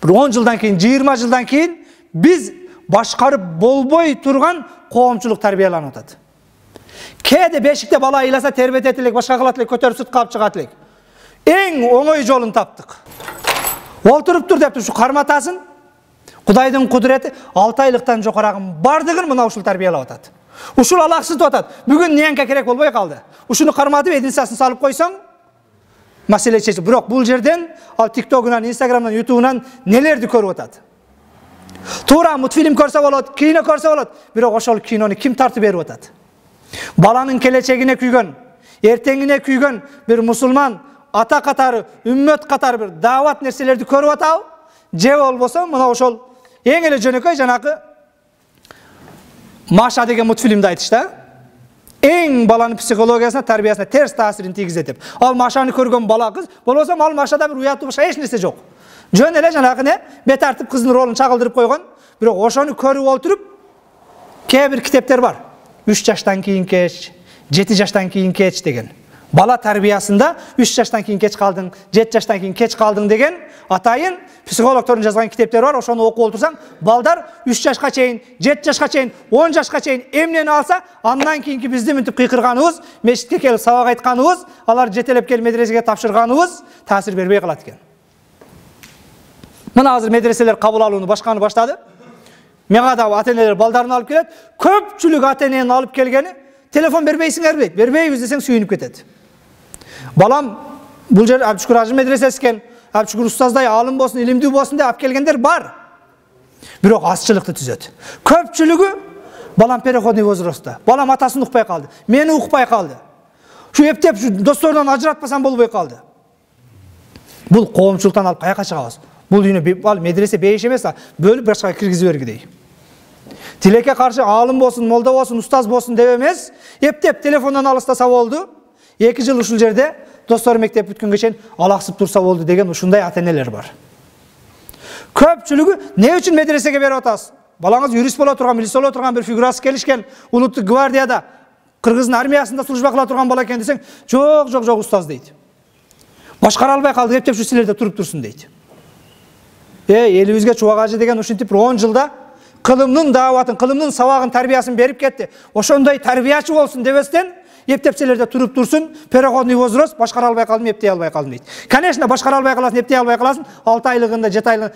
Bir 10 жылдан кейін, 20 жылдан кейін biz башкарып болбой турган коомчулук тарбияланып атат. Кээде бешикте бала ыйласа тербетет элек, башка кылат элек, көтөрүп сыртка алып чыгат элек. Эң оңой жолун таптык. Олтуруп тур деп ушу карматасын, Кудайдын кудурети 6 айлыктан жокорагын бардыгын мына ушул тарбиялап атат. Ушул алаксызып атат. Бүгүн ненке керек болбой калды. Ушуну карматып эдинсасын салып койсоң, маселе чечилет. Бирок бул жерден ал TikTok'унан, Instagram'dan, YouTube'унан нелерди көрүп атат. Туура мультфильм көрсө болот, кино көрсө болот. Бирок ошол кинону ким тартып берип атат? Баланын келечегине күйгөн, эртеңине күйгөн бир мусулман ата катары, үммөт катары бир даават нерселерди көрүп атабы? Же болбосо мына ошол эң эле жөнөкөй жанагы Маша деген мультфильмди айтышта. Эң баланын психологиясына, тарбиясына терс таасирин тийгизет деп. Ал Машаны көргөн бала кыз, болбосо ал Машада бир уяттуу башка эч нерсе жок. Жөн эле жанагы бет тартып кыздын ролун чагылдырып койгон. Бирок ошону көрүп олтуруп, кээ бир китептер бар. 3 жаштан кийин кеч, 7 жаштан кийин кеч деген. Бала тарбиясында 3 жаштан кийин кеч калдың, 7 жаштан кийин кеч калдың деген атайын психологтордун жазган китептери бар. Ошону окуп олтурсаң, балдар 3 жашка чейин, 7 жашка чейин, 10 жашка чейин эмнени алса, андан кийинки бизди мынтип кыйкырганыбыз, мешитке келип сабак айтканыбыз, алар жетелеп келип медресеге тапшырганыбыз таасир бербей калат экен. Мына азыр медреселер кабыл алууну башканы баштады. Мага да ата-энелер балдарын алып келет. Көпчүлүк ата-эненин алып келгени телефон бербейсиңер дейт. Бербейбиз десең сүйүнүп кетет. Балам бул жер Абдушкур Ажы медресеси экен. Абдушкур устаздай алым болсун, илимдүү болсун деп алып келгендер бар. Бирок азчылыкты түзөт. Көпчүлүгү балам переходный возрастта. Балам атасын укпай калды. Мени укпай калды. Şu эптеп досторунан ажыратпасам болбой калды. Бул коомчулуктан алып каяка чыгабыз? Бул үйүнө медресе бейиш эмес, бөлүп башка киргизип бергидей. Тилекке каршы алым болсун, молда болсун, устаз болсун деп эмес, эптеп телефондон алыстаса болду. 2 жыл ушул жерде достор мектеп бүткөнгө чейин алаксып турса болду деген ушундай ата-энелер бар. Көпчүлүгү не үчүн медресеге берип атасыз? Балаңыз юрист боло турган, милиция боло турган бир фигурасы келишкен, улуттук гвардияда, Кыргыздын армиясында служба кыла турган бала экен десең, жок устаз дейт. Башкара албай калды, эптеп ушу силерде туруп турсун дейт. Элибизге Чубак Ажы деген ушинтип 10 жылда кылымдын дааватын, кылымдын сабагын, тарбиясын берип кетти. Ошондой тарбиячы болсун дебестен, эптепселерде туруп турсун, переходный возраст, башкара албай калдым, эптей албай калдым дейт. Конечно, башкара албай каласың, эптей албай каласың, 6 айлыгында, 7 айлыгында.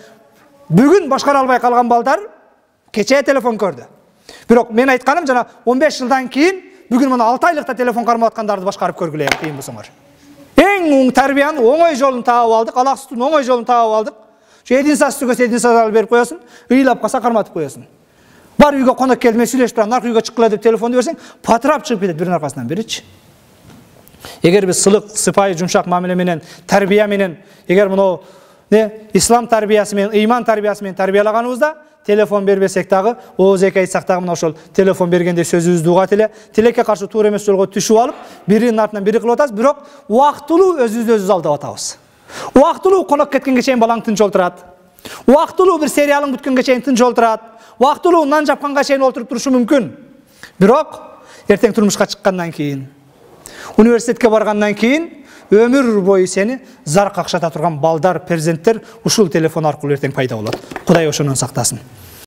Бүгүн башкара албай калган балдар кечээ телефон көрдү. Бирок мен айтканым жана 15 жылдан кийин бүгүн мына 6 айлыкта телефон кармап аткандарды башкарып көргүлө кыйын болсоңор. Эң оң тарбиянын оңой жолун таап алдык, алаксыздын оңой жолун таап алдык. Эдинсас түгөсө эдинсас алып берип коесуң, ыйлап калса карматып коесуң. Бар үйгө конок келди, мен сүйлөшүп турам, наркы үйгө чыккыла деп телефонду берсең, патрап чыгып кетет биринин аркасынан биричи. Эгер биз сылык, сыпайы, жумшак мамиле менен, тарбия менен, эгер мына ислам тарбиясы менен, ыйман тарбиясы менен тарбиялаганыбызда, телефон бербесек дагы, ооз-эки айтсак дагы мына ошол телефон бергенде сөзүбүздү угат эле, тилекке каршы туура эмес жолго түшүп алып, биринин артынан бири кылып атабыз, бирок убактылуу өзүбүздү алдап атабыз. Убактылуу конок кеткенге чейин балаң тынч олтурат. Убактылуу бир сериалың бүткөнгө чейин тынч олтурат. Убактылуу нан жапканга чейин олтуруп турушу мүмкүн. Бирок эртең турмушка чыккандан кийин, университетке баргандан кийин өмүр бою сени зар какшата турган балдар, перзенттер ушул телефон аркылуу эртең пайда болот. Кудай ошондон сактасын.